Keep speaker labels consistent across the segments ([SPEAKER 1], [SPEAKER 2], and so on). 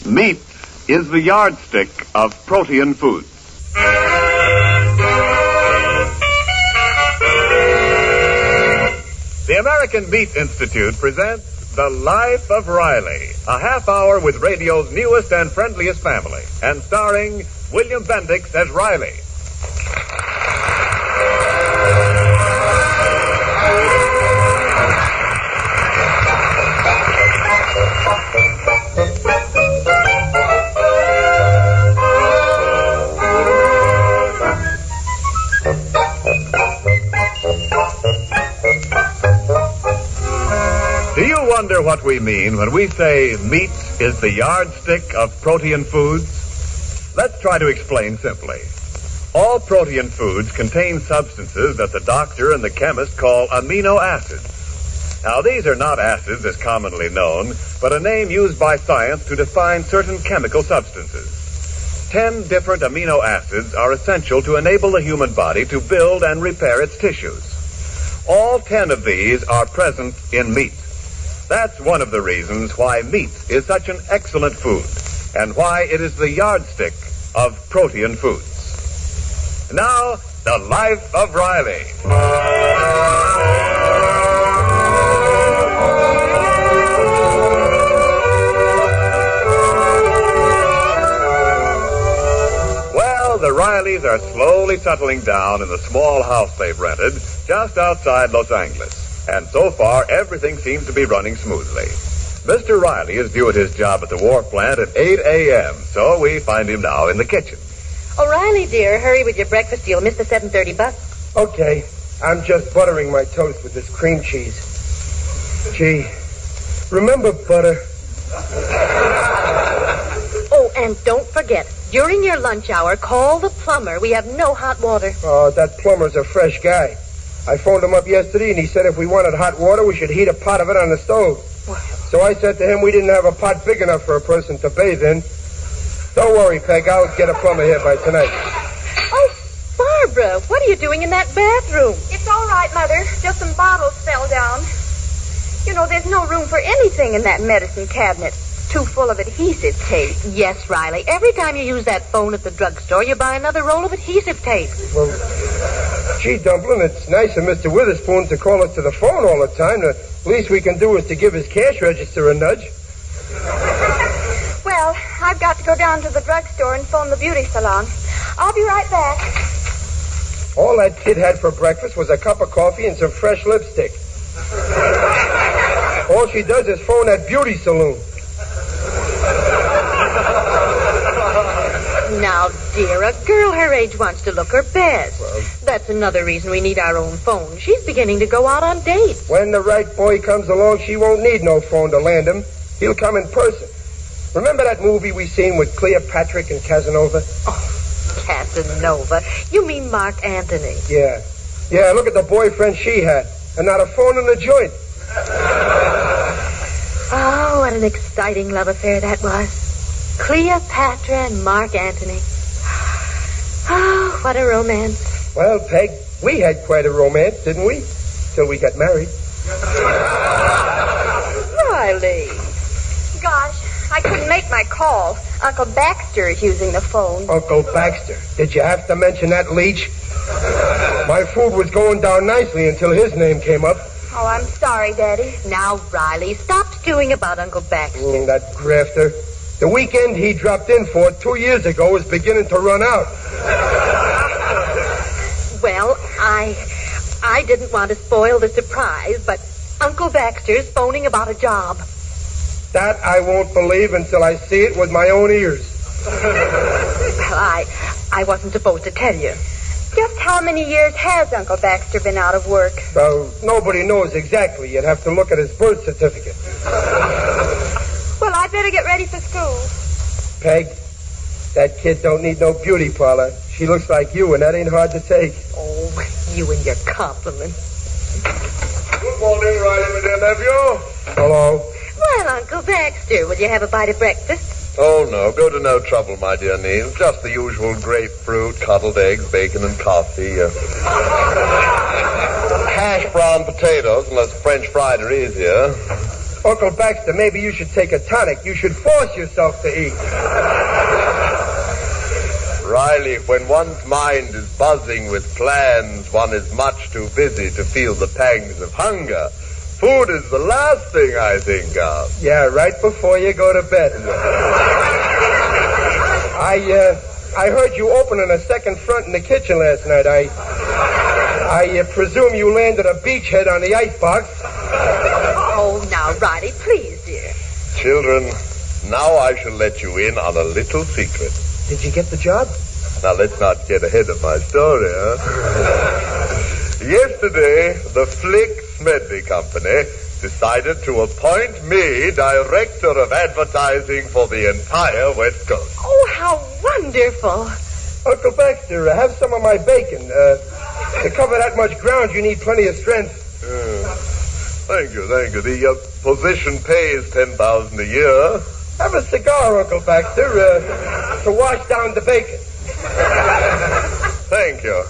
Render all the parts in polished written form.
[SPEAKER 1] Meat is the yardstick of protein foods. The American Meat Institute presents The Life of Riley, a half hour with radio's newest and friendliest family, and starring William Bendix as Riley. Do you wonder what we mean when we say meat is the yardstick of protein foods? Let's try to explain simply. All protein foods contain substances that the doctor and the chemist call amino acids. Now, these are not acids as commonly known, but a name used by science to define certain chemical substances. 10 different amino acids are essential to enable the human body to build and repair its tissues. All 10 of these are present in meat. That's one of the reasons why meat is such an excellent food and why it is the yardstick of protein foods. Now, the life of Riley. Well, the Rileys are slowly settling down in the small house they've rented just outside Los Angeles. And so far, everything seems to be running smoothly. Mr. Riley is due at his job at the wharf plant at 8 a.m., so we find him now in the kitchen.
[SPEAKER 2] Oh, Riley, dear, hurry with your breakfast. You'll miss the 7:30 bus.
[SPEAKER 3] Okay, I'm just buttering my toast with this cream cheese. Gee, remember butter?
[SPEAKER 2] Oh, and don't forget, during your lunch hour, call the plumber. We have no hot water.
[SPEAKER 3] Oh, that plumber's a fresh guy. I phoned him up yesterday, and he said if we wanted hot water, we should heat a pot of it on the stove.
[SPEAKER 2] Well.
[SPEAKER 3] So I said to him we didn't have a pot big enough for a person to bathe in. Don't worry, Peg, I'll get a plumber here by tonight.
[SPEAKER 2] Oh, Barbara, what are you doing in that bathroom?
[SPEAKER 4] It's all right, Mother. Just some bottles fell down. You know, there's no room for anything in that medicine cabinet. Too full of adhesive tape.
[SPEAKER 2] Yes, Riley. Every time you use that phone at the drugstore, you buy another roll of adhesive tape.
[SPEAKER 3] Well, gee, Dumplin', it's nice of Mr. Witherspoon to call us to the phone all the time. The least we can do is to give his cash register a nudge.
[SPEAKER 4] Well, I've got to go down to the drugstore and phone the beauty salon. I'll be right back.
[SPEAKER 3] All that kid had for breakfast was a cup of coffee and some fresh lipstick. All she does is phone that beauty saloon.
[SPEAKER 2] Now, dear, a girl her age wants to look her best. Well, that's another reason we need our own phone. She's beginning to go out on dates.
[SPEAKER 3] When the right boy comes along, she won't need no phone to land him. He'll come in person. Remember that movie we seen with Cleopatra and Casanova?
[SPEAKER 2] Oh, Casanova. You mean Mark Antony?
[SPEAKER 3] Yeah. Yeah, look at the boyfriend she had. And not a phone in the joint.
[SPEAKER 2] Oh, what an exciting love affair that was. Cleopatra and Mark Antony. Oh, what a romance.
[SPEAKER 3] Well, Peg, we had quite a romance, didn't we? Till we got married.
[SPEAKER 2] Riley.
[SPEAKER 4] Gosh, I couldn't make my call. Uncle Baxter is using the phone.
[SPEAKER 3] Uncle Baxter. Did you have to mention that leech? My food was going down nicely until his name came up.
[SPEAKER 4] Oh, I'm sorry, Daddy.
[SPEAKER 2] Now, Riley, stop stewing about Uncle Baxter.
[SPEAKER 3] That grafter. The weekend he dropped in for 2 years ago is beginning to run out.
[SPEAKER 2] Well, I didn't want to spoil the surprise, but Uncle Baxter's phoning about a job.
[SPEAKER 3] That I won't believe until I see it with my own ears.
[SPEAKER 2] Well, I wasn't supposed to tell you.
[SPEAKER 4] Just how many years has Uncle Baxter been out of work?
[SPEAKER 3] Well, nobody knows exactly. You'd have to look at his birth certificate.
[SPEAKER 4] Well, I better get ready for school.
[SPEAKER 3] Peg, that kid don't need no beauty parlor. She looks like you, and that ain't hard to take.
[SPEAKER 2] Oh, you and your compliments.
[SPEAKER 5] Good morning, Riley, my dear nephew.
[SPEAKER 3] Hello.
[SPEAKER 2] Well, Uncle Baxter, will you have a bite of breakfast?
[SPEAKER 5] Oh, no. Go to no trouble, my dear niece. Just the usual grapefruit, cottled eggs, bacon, and coffee. Hash brown potatoes, unless French fried are easier.
[SPEAKER 3] Uncle Baxter, maybe you should take a tonic. You should force yourself to eat.
[SPEAKER 5] Riley, when one's mind is buzzing with plans, one is much too busy to feel the pangs of hunger. Food is the last thing I think of.
[SPEAKER 3] Yeah, right before you go to bed. I heard you opening a second front in the kitchen last night. I presume you landed a beachhead on the icebox.
[SPEAKER 2] Oh, now, Riley, please, dear.
[SPEAKER 5] Children, now I shall let you in on a little secret.
[SPEAKER 3] Did you get the job?
[SPEAKER 5] Now, let's not get ahead of my story, huh? Yesterday, the Flick Smedley Company decided to appoint me director of advertising for the entire West Coast.
[SPEAKER 2] Oh, how wonderful.
[SPEAKER 3] Uncle Baxter, have some of my bacon. To cover that much ground, you need plenty of strength.
[SPEAKER 5] Thank you. The position pays $10,000 a year.
[SPEAKER 3] Have a cigar, Uncle Baxter, to wash down the bacon.
[SPEAKER 5] Thank you.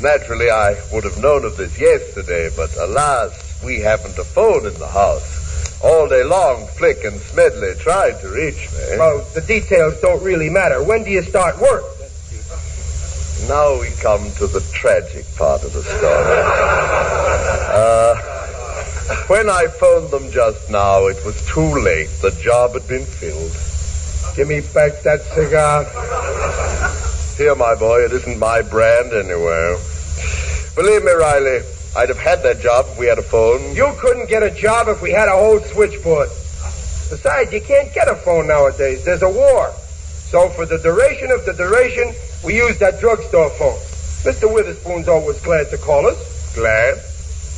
[SPEAKER 5] Naturally, I would have known of this yesterday, but alas, we haven't a phone in the house. All day long, Flick and Smedley tried to reach me.
[SPEAKER 3] Well, the details don't really matter. When do you start work?
[SPEAKER 5] Now we come to the tragic part of the story. When I phoned them just now, it was too late. The job had been filled.
[SPEAKER 3] Give me back that cigar.
[SPEAKER 5] Here, my boy, it isn't my brand anywhere. Believe me, Riley, I'd have had that job if we had a phone.
[SPEAKER 3] You couldn't get a job if we had a whole switchboard. Besides, you can't get a phone nowadays. There's a war. So for the duration of the duration, we use that drugstore phone. Mr. Witherspoon's always glad to call us.
[SPEAKER 5] Glad?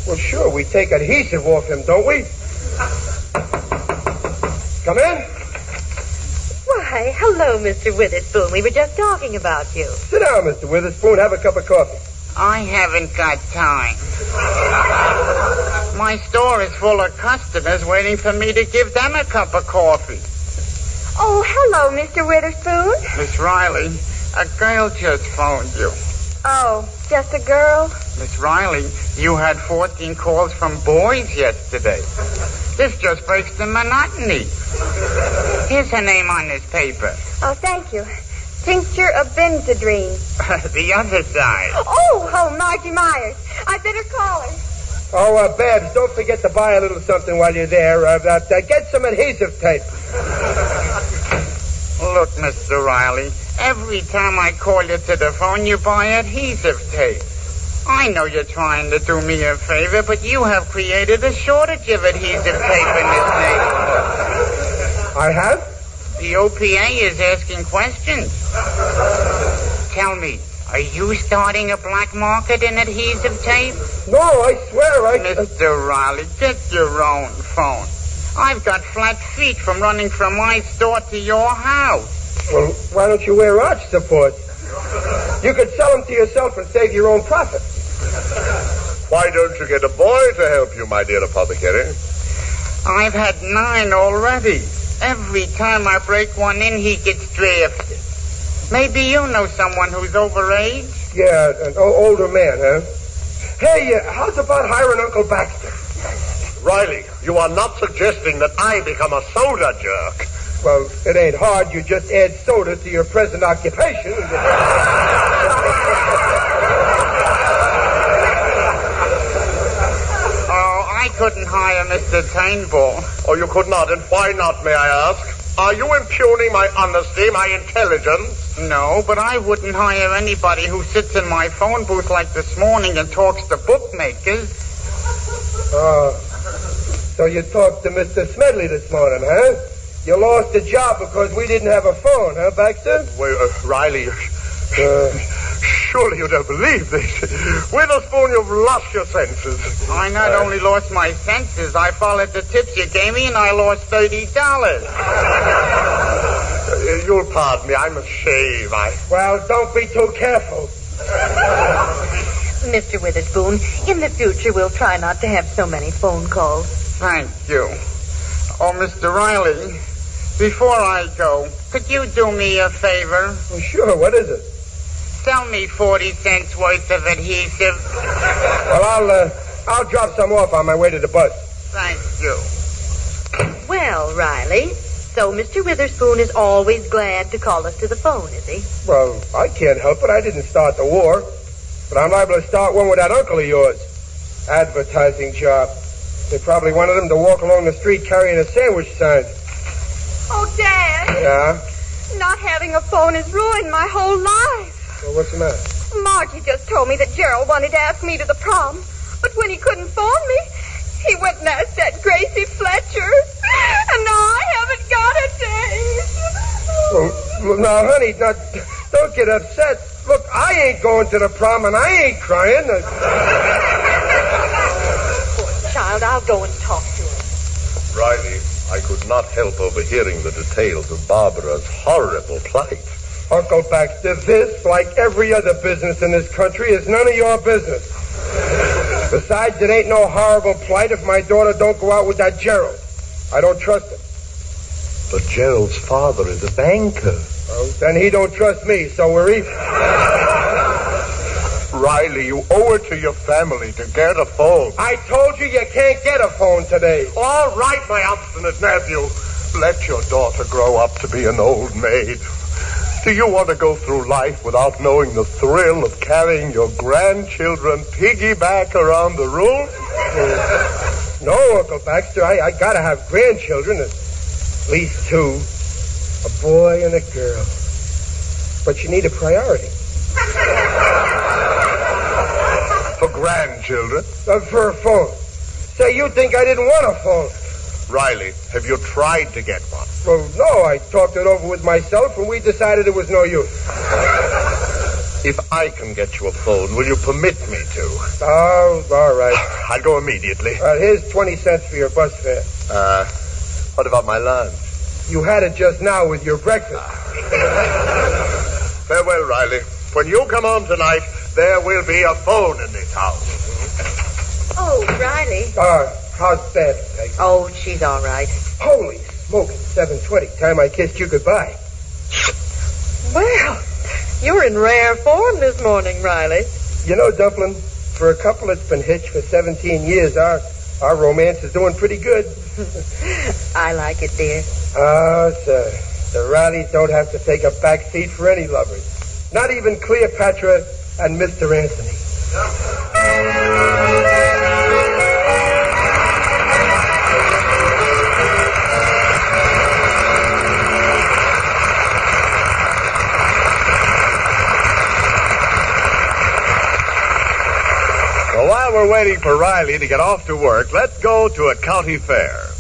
[SPEAKER 3] Well, sure, we take adhesive off him, don't we? Come in.
[SPEAKER 2] Why, hello, Mr. Witherspoon. We were just talking about you.
[SPEAKER 3] Sit down, Mr. Witherspoon. Have a cup of coffee.
[SPEAKER 6] I haven't got time. My store is full of customers waiting for me to give them a cup of coffee.
[SPEAKER 4] Oh, hello, Mr. Witherspoon.
[SPEAKER 6] Miss Riley, a girl just phoned you.
[SPEAKER 4] Oh, just a girl?
[SPEAKER 6] Miss Riley, you had 14 calls from boys yesterday. This just breaks the monotony. Here's her name on this paper.
[SPEAKER 4] Oh, thank you. Tincture of Benzedrine.
[SPEAKER 6] The other side.
[SPEAKER 4] Oh, Margie Myers. I better call her.
[SPEAKER 3] Oh, Babs, don't forget to buy a little something while you're there. Get some adhesive tape.
[SPEAKER 6] Look, Mr. Riley, every time I call you to the phone, you buy adhesive tape. I know you're trying to do me a favor, but you have created a shortage of adhesive tape in this neighborhood.
[SPEAKER 3] I have?
[SPEAKER 6] The OPA is asking questions. Tell me, are you starting a black market in adhesive tape?
[SPEAKER 3] No, I swear
[SPEAKER 6] Mr. Riley, get your own phone. I've got flat feet from running from my store to your house.
[SPEAKER 3] Well, why don't you wear arch support? You could sell them to yourself and save your own profit.
[SPEAKER 5] Why don't you get a boy to help you, my dear apothecary?
[SPEAKER 6] I've had 9 already. Every time I break one in, he gets drafted. Maybe you know someone who's overage?
[SPEAKER 3] Yeah, an older man, huh? Hey, how's about hiring Uncle Baxter?
[SPEAKER 5] Riley, you are not suggesting that I become a soda jerk.
[SPEAKER 3] Well, it ain't hard. You just add soda to your present occupation.
[SPEAKER 6] I couldn't hire Mr. Tainball.
[SPEAKER 5] Oh, you could not, and why not, may I ask? Are you impugning my honesty, my intelligence?
[SPEAKER 6] No, but I wouldn't hire anybody who sits in my phone booth like this morning and talks to bookmakers.
[SPEAKER 3] So you talked to Mr. Smedley this morning, huh? You lost the job because we didn't have a phone, huh, Baxter?
[SPEAKER 5] Well, Riley, surely you don't believe this. Witherspoon, you've lost your senses.
[SPEAKER 6] I not only lost my senses, I followed the tips you gave me and I lost $30.
[SPEAKER 5] You'll pardon me, I must shave.
[SPEAKER 3] Well, don't be too careful.
[SPEAKER 2] Mr. Witherspoon, in the future, we'll try not to have so many phone calls.
[SPEAKER 6] Thank you. Oh, Mr. Riley, before I go, could you do me a favor?
[SPEAKER 3] Well, sure, what is it?
[SPEAKER 6] Sell me 40 cents worth of adhesive.
[SPEAKER 3] Well, I'll drop some off on my way to the bus.
[SPEAKER 6] Thank you.
[SPEAKER 2] Well, Riley, so Mr. Witherspoon is always glad to call us to the phone, is he?
[SPEAKER 3] Well, I can't help it. I didn't start the war. But I'm liable to start one with that uncle of yours. Advertising job. They probably wanted him to walk along the street carrying a sandwich sign.
[SPEAKER 4] Oh, Dad.
[SPEAKER 3] Yeah?
[SPEAKER 4] Not having a phone has ruined my whole life.
[SPEAKER 3] Well, what's the matter?
[SPEAKER 4] Margie just told me that Gerald wanted to ask me to the prom. But when he couldn't phone me, he went and asked that Gracie Fletcher. And now I haven't got a date.
[SPEAKER 3] Well, now, honey, don't get upset. Look, I ain't going to the prom and I ain't crying.
[SPEAKER 2] Child, I'll go and talk to him.
[SPEAKER 5] Riley, I could not help overhearing the details of Barbara's horrible plight.
[SPEAKER 3] Uncle Baxter, this, like every other business in this country, is none of your business. Besides, it ain't no horrible plight if my daughter don't go out with that Gerald. I don't trust him.
[SPEAKER 5] But Gerald's father is a banker.
[SPEAKER 3] Oh, then he don't trust me, so we're even.
[SPEAKER 5] Riley, you owe it to your family to get a phone.
[SPEAKER 3] I told you can't get a phone today.
[SPEAKER 5] All right, my obstinate nephew. Let your daughter grow up to be an old maid. Do you want to go through life without knowing the thrill of carrying your grandchildren piggyback around the room?
[SPEAKER 3] No, Uncle Baxter, I gotta have grandchildren, at least two, a boy and a girl. But you need a priority.
[SPEAKER 5] For grandchildren?
[SPEAKER 3] For a phone. Say, you think I didn't want a phone?
[SPEAKER 5] Riley, have you tried to get one?
[SPEAKER 3] Well, no, I talked it over with myself and we decided it was no use.
[SPEAKER 5] If I can get you a phone, will you permit me to?
[SPEAKER 3] Oh, all right.
[SPEAKER 5] I'll go immediately.
[SPEAKER 3] Here's 20 cents for your bus fare.
[SPEAKER 5] What about my lunch?
[SPEAKER 3] You had it just now with your breakfast.
[SPEAKER 5] Farewell, Riley. When you come home tonight, there will be a phone in this house.
[SPEAKER 2] Oh, Riley.
[SPEAKER 3] How's that?
[SPEAKER 2] Oh, she's all right.
[SPEAKER 3] Holy smoke, 7:20. Time I kissed you goodbye.
[SPEAKER 2] Well, you're in rare form this morning, Riley.
[SPEAKER 3] You know, Dumpling, for a couple that's been hitched for 17 years, our romance is doing pretty good.
[SPEAKER 2] I like it, dear.
[SPEAKER 3] Oh, sir. The Rileys don't have to take a back seat for any lovers. Not even Cleopatra and Mr. Anthony.
[SPEAKER 1] So while we're waiting for Riley to get off to work, let's go to a county fair.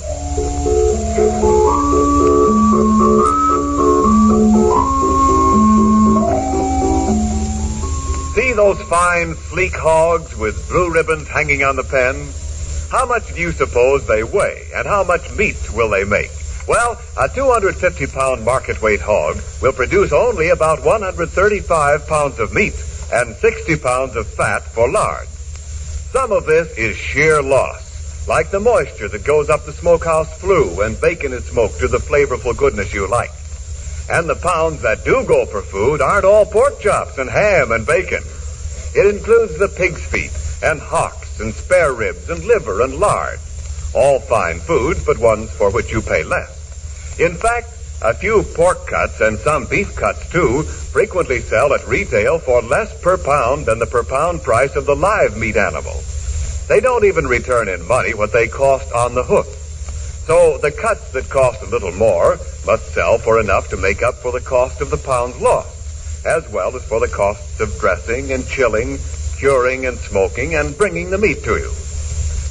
[SPEAKER 1] See those fine, sleek hogs with blue ribbons hanging on the pen? How much do you suppose they weigh, and how much meat will they make? Well, a 250-pound market weight hog will produce only about 135 pounds of meat and 60 pounds of fat for lard. Some of this is sheer loss, like the moisture that goes up the smokehouse flue when bacon is smoked to the flavorful goodness you like. And the pounds that do go for food aren't all pork chops and ham and bacon. It includes the pig's feet and hocks and spare ribs and liver and lard. All fine foods, but ones for which you pay less. In fact, a few pork cuts and some beef cuts, too, frequently sell at retail for less per pound than the per pound price of the live meat animal. They don't even return in money what they cost on the hook. So the cuts that cost a little more must sell for enough to make up for the cost of the pounds lost, as well as for the costs of dressing and chilling, curing and smoking, and bringing the meat to you.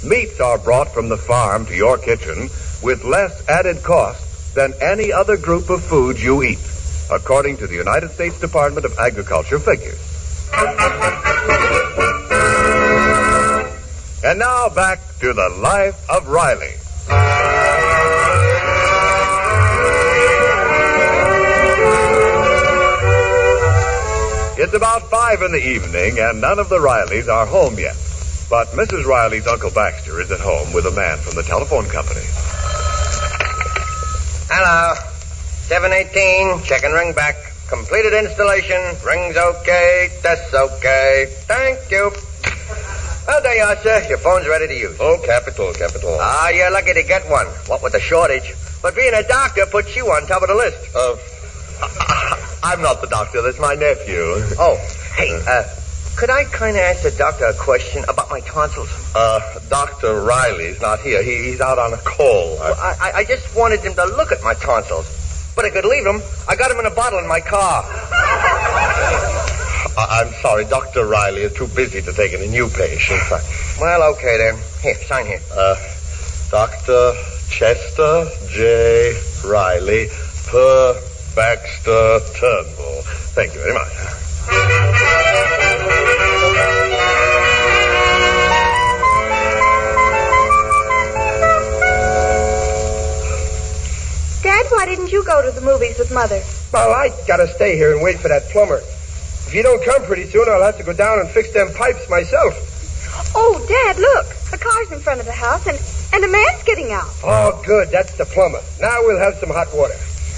[SPEAKER 1] Meats are brought from the farm to your kitchen with less added cost than any other group of foods you eat, according to the United States Department of Agriculture figures. And now back to the life of Riley. It's about 5 in the evening, and none of the Rileys are home yet. But Mrs. Riley's Uncle Baxter is at home with a man from the telephone company.
[SPEAKER 7] Hello. 718, check and ring back. Completed installation. Ring's okay. That's okay. Thank you. Well, there you are, sir. Your phone's ready to use.
[SPEAKER 5] Oh, capital.
[SPEAKER 7] Ah, you're lucky to get one. What with the shortage. But being a doctor puts you on top of the list.
[SPEAKER 5] I'm not the doctor. That's my nephew.
[SPEAKER 7] Oh, hey, could I kind of ask the doctor a question about my tonsils?
[SPEAKER 5] Dr. Riley's not here. He's out on a call.
[SPEAKER 7] Well, I just wanted him to look at my tonsils. But I could leave them. I got them in a bottle in my car.
[SPEAKER 5] I'm sorry. Dr. Riley is too busy to take any new patients.
[SPEAKER 7] Well, okay then. Here, sign here.
[SPEAKER 5] Dr. Chester J. Riley, per Baxter Turnbull. Thank you very much.
[SPEAKER 4] Dad, why didn't you go to the movies with Mother?
[SPEAKER 3] Well, I gotta stay here and wait for that plumber. If you don't come pretty soon, I'll have to go down and fix them pipes myself.
[SPEAKER 4] Oh, Dad, look. A car's in front of the house, and a man's getting out.
[SPEAKER 3] Oh, good. That's the plumber. Now we'll have some hot water.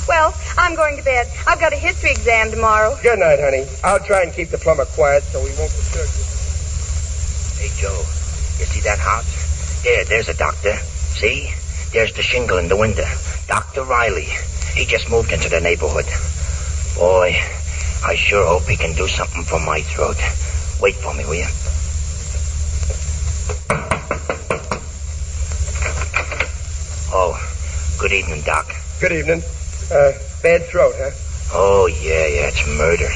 [SPEAKER 4] Well, I'm going to bed. I've got a history exam tomorrow.
[SPEAKER 3] Good night, honey. I'll try and keep the plumber quiet so he won't disturb you.
[SPEAKER 8] Hey, Joe, you see that house? There's a doctor. See? There's the shingle in the window. Dr. Riley. He just moved into the neighborhood. Boy, I sure hope he can do something for my throat. Wait for me, will you? Oh, good evening, Doc.
[SPEAKER 3] Good evening. Bad throat, huh?
[SPEAKER 8] Oh, yeah, it's murder.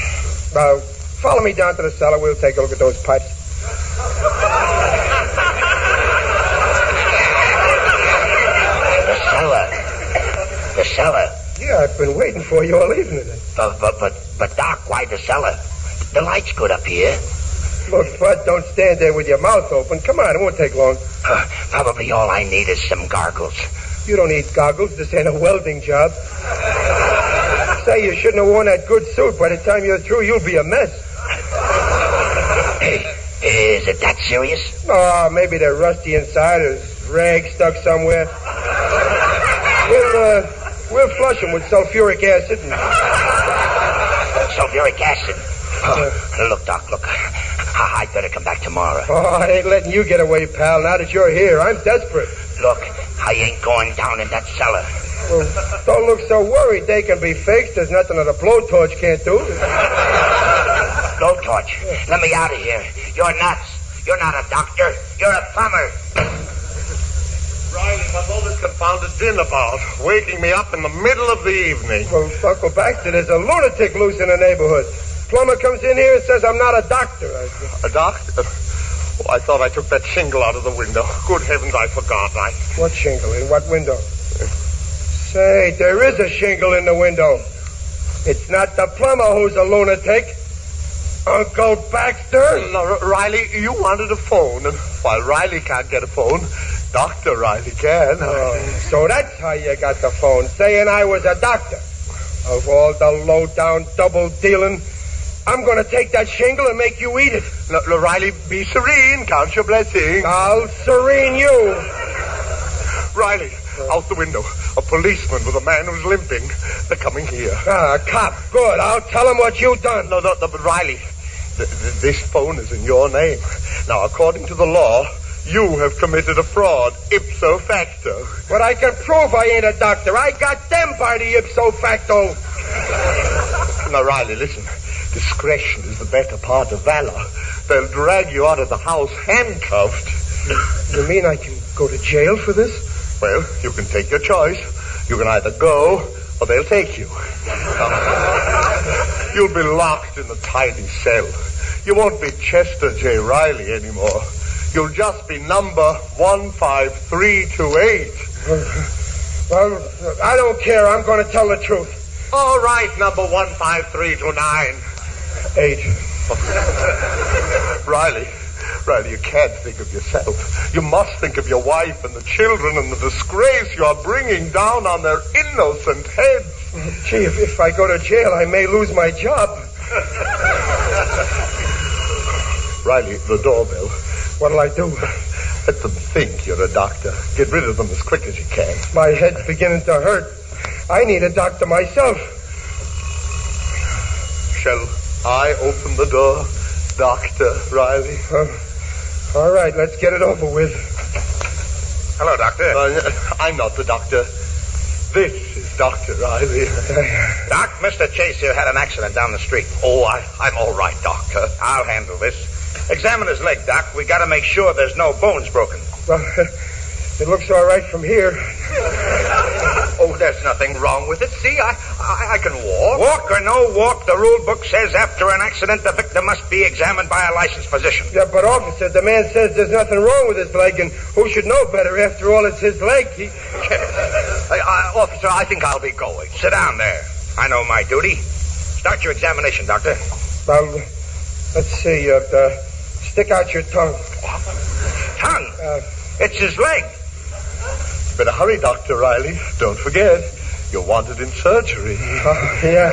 [SPEAKER 3] Follow me down to the cellar. We'll take a look at those pipes.
[SPEAKER 8] The cellar.
[SPEAKER 3] Yeah, I've been waiting for you all evening.
[SPEAKER 8] But Doc, why the cellar? The light's good up here.
[SPEAKER 3] Look, Bud, don't stand there with your mouth open. Come on, it won't take long.
[SPEAKER 8] Probably all I need is some gargles.
[SPEAKER 3] You don't need goggles. This ain't a welding job. Say, you shouldn't have worn that good suit. By the time you're through, you'll be a mess.
[SPEAKER 8] Hey, is it that serious?
[SPEAKER 3] Oh, maybe they're rusty inside or rags stuck somewhere. We'll flush them with sulfuric acid.
[SPEAKER 8] Sulfuric acid? Oh, look, Doc, look. I better come back tomorrow.
[SPEAKER 3] Oh, I ain't letting you get away, pal. Now that you're here, I'm desperate.
[SPEAKER 8] Look, I ain't going down in that cellar.
[SPEAKER 3] Well, don't look so worried. They can be fixed. There's nothing that a blowtorch can't do.
[SPEAKER 8] Blowtorch? Let me out of here. You're nuts. You're not a doctor. You're a plumber.
[SPEAKER 5] Riley, what's all this confounded din about? Waking me up in the middle of the evening.
[SPEAKER 3] Well, Uncle Baxter, there's a lunatic loose in the neighborhood. Plumber comes in here and says I'm not a doctor.
[SPEAKER 5] A doctor? Oh, I thought I took that shingle out of the window. Good heavens, I forgot.
[SPEAKER 3] What shingle? In what window? Say, there is a shingle in the window. It's not the plumber who's a lunatic. Uncle Baxter?
[SPEAKER 5] No, Riley, you wanted a phone. And while Riley can't get a phone, Dr. Riley can.
[SPEAKER 3] Oh, so that's how you got the phone, saying I was a doctor. Of all the low-down double-dealing, I'm going to take that shingle and make you eat it.
[SPEAKER 5] Riley, be serene. Count your blessings.
[SPEAKER 3] I'll serene you.
[SPEAKER 5] Riley, out the window. A policeman with a man who's limping. They're coming here.
[SPEAKER 3] Ah, cop. Good. I'll tell him what you done.
[SPEAKER 5] No, but Riley, this phone is in your name. Now, according to the law, you have committed a fraud, ipso facto.
[SPEAKER 3] But I can prove I ain't a doctor. I got them by the ipso facto.
[SPEAKER 5] Now, Riley, listen. Discretion is the better part of valor. They'll drag you out of the house handcuffed.
[SPEAKER 3] You mean I can go to jail for this?
[SPEAKER 5] Well, you can take your choice. You can either go, or they'll take you. You'll be locked in a tiny cell. You won't be Chester J. Riley anymore. You'll just be number 15328.
[SPEAKER 3] Well, I don't care. I'm going to tell the truth.
[SPEAKER 5] All right, number 15329.
[SPEAKER 3] 8.
[SPEAKER 5] Riley, you can't think of yourself. You must think of your wife and the children and the disgrace you're bringing down on their innocent heads.
[SPEAKER 3] Gee, if I go to jail, I may lose my job.
[SPEAKER 5] Riley, the doorbell.
[SPEAKER 3] What'll I do?
[SPEAKER 5] Let them think you're a doctor. Get rid of them as quick as you can.
[SPEAKER 3] My head's beginning to hurt. I need a doctor myself.
[SPEAKER 5] Shall I open the door, Dr. Riley?
[SPEAKER 3] All right, let's get it over with.
[SPEAKER 5] Hello, Doctor. I'm not the doctor. This is Dr. Riley.
[SPEAKER 8] Doc, Mr. Chase here had an accident down the street.
[SPEAKER 5] Oh, I'm all right, Doctor.
[SPEAKER 8] I'll handle this. Examine his leg, Doc. We gotta make sure there's no bones broken.
[SPEAKER 3] Well, it looks all right from here.
[SPEAKER 8] Oh, there's nothing wrong with it. See, I can walk. Walk or no walk, the rule book says after an accident, the victim must be examined by a licensed physician.
[SPEAKER 3] Yeah, but officer, the man says there's nothing wrong with his leg, and who should know better? After all, it's his leg.
[SPEAKER 8] Officer, I think I'll be going. Sit down there. I know my duty. Start your examination, Doctor.
[SPEAKER 3] Well, let's see. Stick out your tongue.
[SPEAKER 8] Tongue? It's his leg.
[SPEAKER 5] Better hurry, Dr. Riley. Don't forget, you're wanted in surgery.
[SPEAKER 3] Yeah,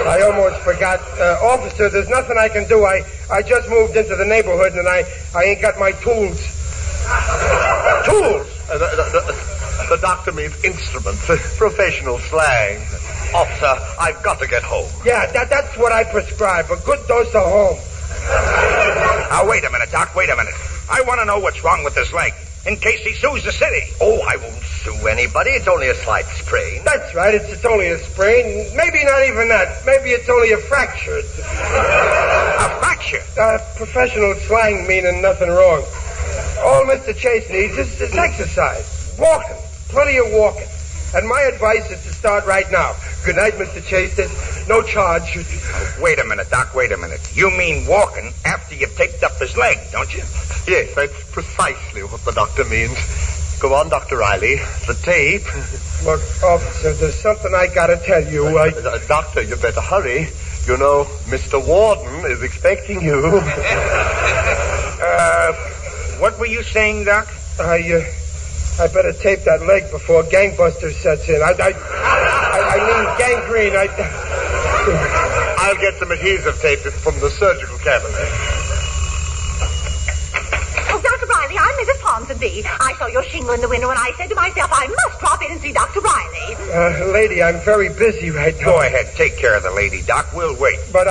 [SPEAKER 3] I almost forgot. Officer, there's nothing I can do. I just moved into the neighborhood, and I ain't got my tools.
[SPEAKER 5] Tools? The doctor means instruments, professional slang. Officer, I've got to get home.
[SPEAKER 3] Yeah, that's what I prescribe, a good dose of home.
[SPEAKER 8] Now, wait a minute, Doc, wait a minute. I want to know what's wrong with his leg, in case he sues the city.
[SPEAKER 7] Oh, I won't sue anybody. It's only a slight sprain.
[SPEAKER 3] That's right, it's only a sprain. Maybe not even that. Maybe it's only a fracture.
[SPEAKER 8] A fracture?
[SPEAKER 3] Professional slang meaning nothing wrong. All Mr. Chase needs is exercise. Walking. Plenty of walking. And my advice is to start right now. Good night, Mr. Chase. There's no charge.
[SPEAKER 8] Wait a minute, Doc, wait a minute. You mean walking after you've taped up his leg, don't you?
[SPEAKER 5] Yes, that's precisely what the doctor means. Go on, Dr. Riley. The tape.
[SPEAKER 3] Look, officer, there's something I gotta tell you.
[SPEAKER 5] Doctor, you better hurry. You know, Mr. Warden is expecting you.
[SPEAKER 8] What were you saying, Doc?
[SPEAKER 3] I better tape that leg before gangbuster sets in. I mean gangrene.
[SPEAKER 5] I'll get some adhesive tape from the surgical cabinet.
[SPEAKER 4] Oh, Dr. Riley, I'm Mrs. Ponsonby. I saw your shingle in the window, and I said to myself, I must drop in and see Dr. Riley.
[SPEAKER 3] Lady, I'm very busy right now.
[SPEAKER 8] Go ahead, take care of the lady, Doc. We'll wait.
[SPEAKER 3] But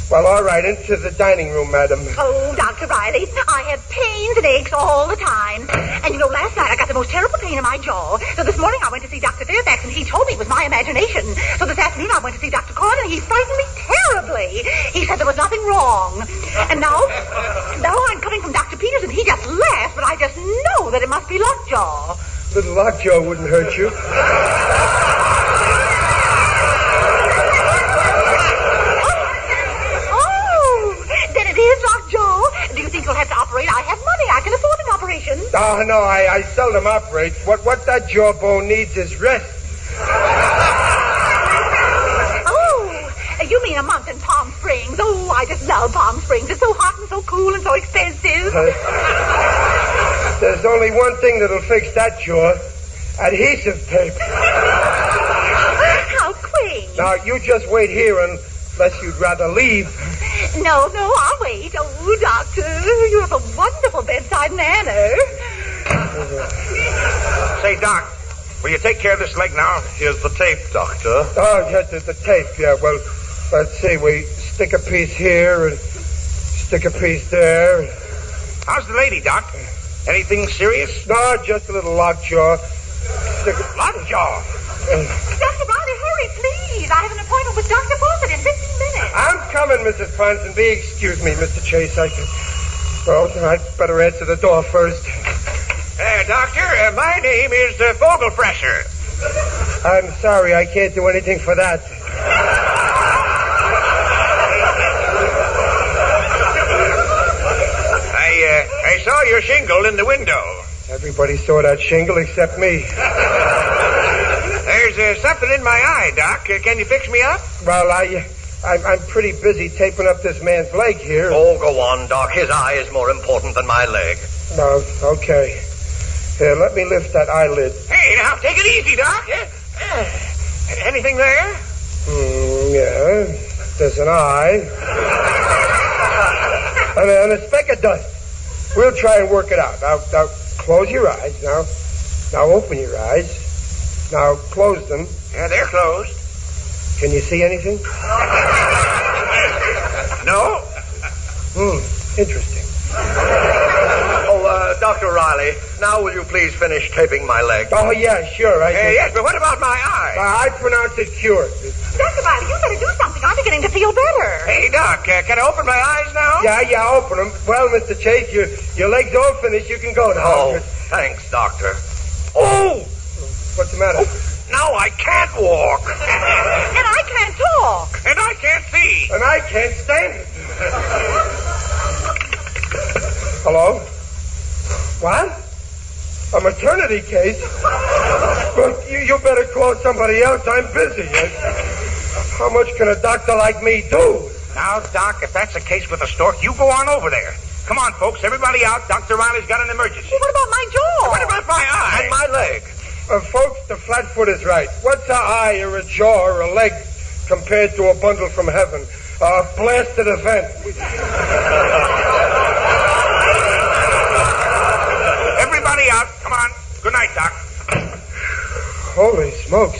[SPEAKER 3] well, all right, into the dining room, madam.
[SPEAKER 4] Oh, Dr. Riley, I have pains and aches all the time. And you know, last night I got the most terrible pain in my jaw. So this morning I went to see Dr. Fairfax, and he told me it was my imagination. So this afternoon I went to see Dr. Corn, and he frightened me terribly. He said there was nothing wrong. And now I'm coming from Dr. Peters, and he just laughs, but I just know that it must be lockjaw.
[SPEAKER 3] Little lockjaw wouldn't hurt you.
[SPEAKER 4] Do you think you'll have to operate? I have money. I can afford an operation.
[SPEAKER 3] Oh, no, I seldom operate. What that jawbone needs is rest.
[SPEAKER 4] Oh, you mean a month in Palm Springs? Oh, I just love Palm Springs. It's so hot and so cool and so expensive.
[SPEAKER 3] There's only one thing that'll fix that jaw. Adhesive tape.
[SPEAKER 4] How quaint.
[SPEAKER 3] Now, you just wait here unless you'd rather leave.
[SPEAKER 4] No, I'll wait. Oh, Doctor, you have a wonderful bedside manner.
[SPEAKER 8] Say, Doc, will you take care of this leg now?
[SPEAKER 5] Here's the tape, Doctor.
[SPEAKER 3] Oh, yeah, the tape, yeah. Well, let's see. We stick a piece here and stick a piece there.
[SPEAKER 8] How's the lady, Doc? Anything serious?
[SPEAKER 3] No, just a little lockjaw.
[SPEAKER 8] Lockjaw?
[SPEAKER 4] Dr. Riley, hurry, please. I have an appointment with Dr. Fawcett in 15 minutes.
[SPEAKER 3] I'm coming, Mrs. Ponsonby. Excuse me, Mr. Chase. Well, I'd better answer the door first.
[SPEAKER 8] Doctor, my name is Vogelfresher.
[SPEAKER 3] I'm sorry, I can't do anything for that.
[SPEAKER 8] I saw your shingle in the window.
[SPEAKER 3] Everybody saw that shingle except me.
[SPEAKER 8] There's something in my eye, Doc. Can you fix me up?
[SPEAKER 3] Well, I'm pretty busy taping up this man's leg here.
[SPEAKER 7] Oh, go on, Doc. His eye is more important than my leg.
[SPEAKER 3] No, okay. Here, let me lift that eyelid.
[SPEAKER 8] Hey, now, take it easy, Doc. Anything there?
[SPEAKER 3] Yeah. There's an eye. and a speck of dust. We'll try and work it out. Now, close your eyes. Now, open your eyes. Now, close them.
[SPEAKER 8] Yeah, they're closed.
[SPEAKER 3] Can you see anything?
[SPEAKER 8] No.
[SPEAKER 3] Interesting.
[SPEAKER 7] Dr. Riley, now will you please finish taping my leg?
[SPEAKER 3] Oh, yeah, sure.
[SPEAKER 7] Yes, but what about my eye?
[SPEAKER 3] I pronounce it cured.
[SPEAKER 4] Dr. Riley, you better do something. I'm beginning to feel better.
[SPEAKER 7] Hey, Doc, can I open my eyes now?
[SPEAKER 3] Yeah, open them. Well, Mr. Chase, your leg's all finished. You can go now.
[SPEAKER 7] Oh, thanks, Doctor.
[SPEAKER 3] Oh! What's the matter?
[SPEAKER 7] Now I can't walk.
[SPEAKER 4] And I can't talk.
[SPEAKER 7] And I can't see.
[SPEAKER 3] And I can't stand it. Hello? What? A maternity case? Well, you better call somebody else. I'm busy. How much can a doctor like me do?
[SPEAKER 8] Now, Doc, if that's the case with the stork, you go on over there. Come on, folks, everybody out. Dr. Riley's got an emergency.
[SPEAKER 4] What about my jaw?
[SPEAKER 7] What about my eye? And my leg?
[SPEAKER 3] Folks, the flatfoot is right. What's an eye or a jaw or a leg compared to a bundle from heaven? A blasted event.
[SPEAKER 8] Everybody out. Come on. Good night, Doc.
[SPEAKER 3] Holy smokes.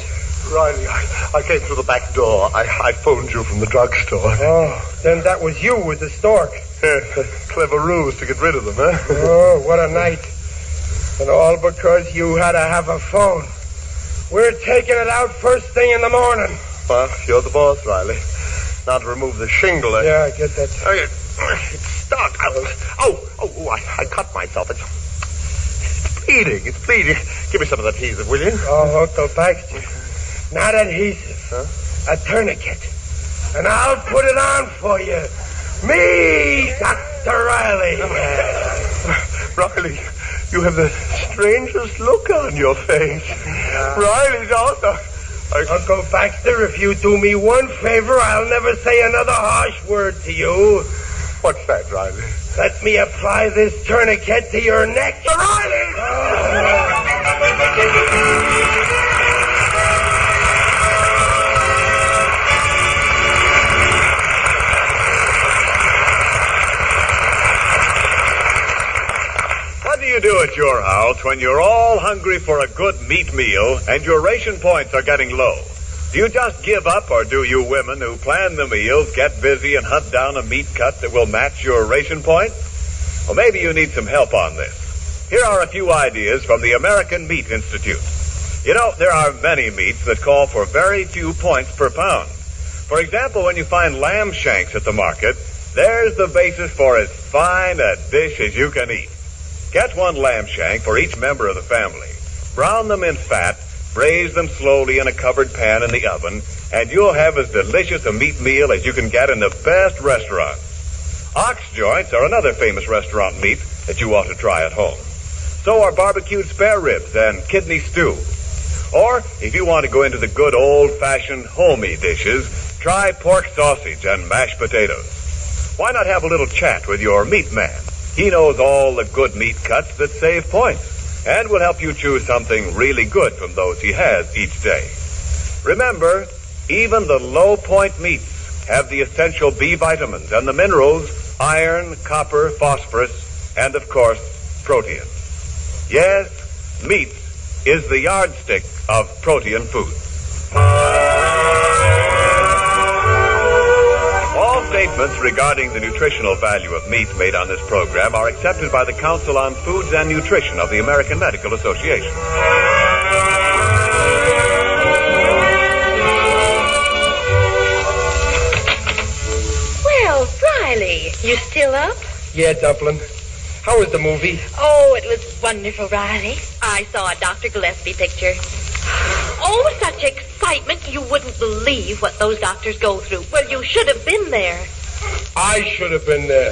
[SPEAKER 5] Riley, I came through the back door. I phoned you from the drugstore.
[SPEAKER 3] Oh, then that was you with the stork.
[SPEAKER 5] Yes, a clever ruse to get rid of them, huh?
[SPEAKER 3] Oh, what a night. And all because you had to have a phone. We're taking it out first thing in the morning.
[SPEAKER 5] Well, you're the boss, Riley. Now to remove the shingle.
[SPEAKER 3] Yeah, I get that.
[SPEAKER 5] It's stuck. I cut myself. It's bleeding. Give me some of that adhesive, will you?
[SPEAKER 3] Oh, Uncle Baxter. Not adhesive.
[SPEAKER 5] Huh?
[SPEAKER 3] A tourniquet. And I'll put it on for you. Me, Dr. Riley.
[SPEAKER 5] Riley, you have the strangest look on your face. Riley's also...
[SPEAKER 3] Uncle Baxter, if you do me one favor, I'll never say another harsh word to you.
[SPEAKER 5] What's that, Riley?
[SPEAKER 3] Let me apply this tourniquet to your neck.
[SPEAKER 5] Riley!
[SPEAKER 1] What do you do at your house when you're all hungry for a good meat meal and your ration points are getting low? Do you just give up, or do you women who plan the meals get busy and hunt down a meat cut that will match your ration points? Well, maybe you need some help on this. Here are a few ideas from the American Meat Institute. You know, there are many meats that call for very few points per pound. For example, when you find lamb shanks at the market, there's the basis for as fine a dish as you can eat. Get one lamb shank for each member of the family. Brown them in fat, braise them slowly in a covered pan in the oven, and you'll have as delicious a meat meal as you can get in the best restaurants. Ox joints are another famous restaurant meat that you ought to try at home. So are barbecued spare ribs and kidney stew. Or, if you want to go into the good old-fashioned homey dishes, try pork sausage and mashed potatoes. Why not have a little chat with your meat man? He knows all the good meat cuts that save points and will help you choose something really good from those he has each day. Remember, even the low-point meats have the essential B vitamins and the minerals, iron, copper, phosphorus, and, of course, protein. Yes, meat is the yardstick of protein food. All statements regarding the nutritional value of meat made on this program are accepted by the Council on Foods and Nutrition of the American Medical Association.
[SPEAKER 2] Well, Riley, you still up?
[SPEAKER 3] Yeah, Dumpling. How was the movie?
[SPEAKER 2] Oh, it was wonderful, Riley. I saw a Dr. Gillespie picture. Oh, such excitement. You wouldn't believe what those doctors go through. Well, you should have been there.
[SPEAKER 3] I should have been there.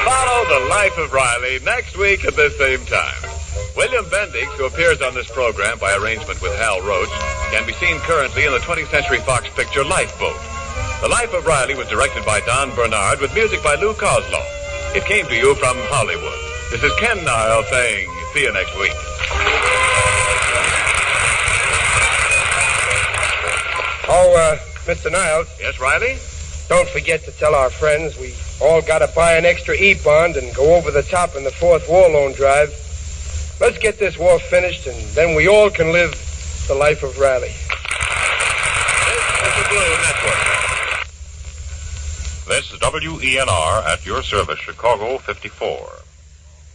[SPEAKER 1] Follow The Life of Riley next week at the same time. William Bendix, who appears on this program by arrangement with Hal Roach, can be seen currently in the 20th Century Fox picture Lifeboat. The Life of Riley was directed by Don Bernard with music by Lou Kozloff. It came to you from Hollywood. This is Ken Niles saying, see you next week.
[SPEAKER 3] Oh, Mr. Niles.
[SPEAKER 1] Yes, Riley?
[SPEAKER 3] Don't forget to tell our friends we all got to buy an extra E-bond and go over the top in the 4th war loan drive. Let's get this war finished, and then we all can live the life of Riley.
[SPEAKER 1] This is the Blue Network.
[SPEAKER 9] This is WENR at your service, Chicago 54.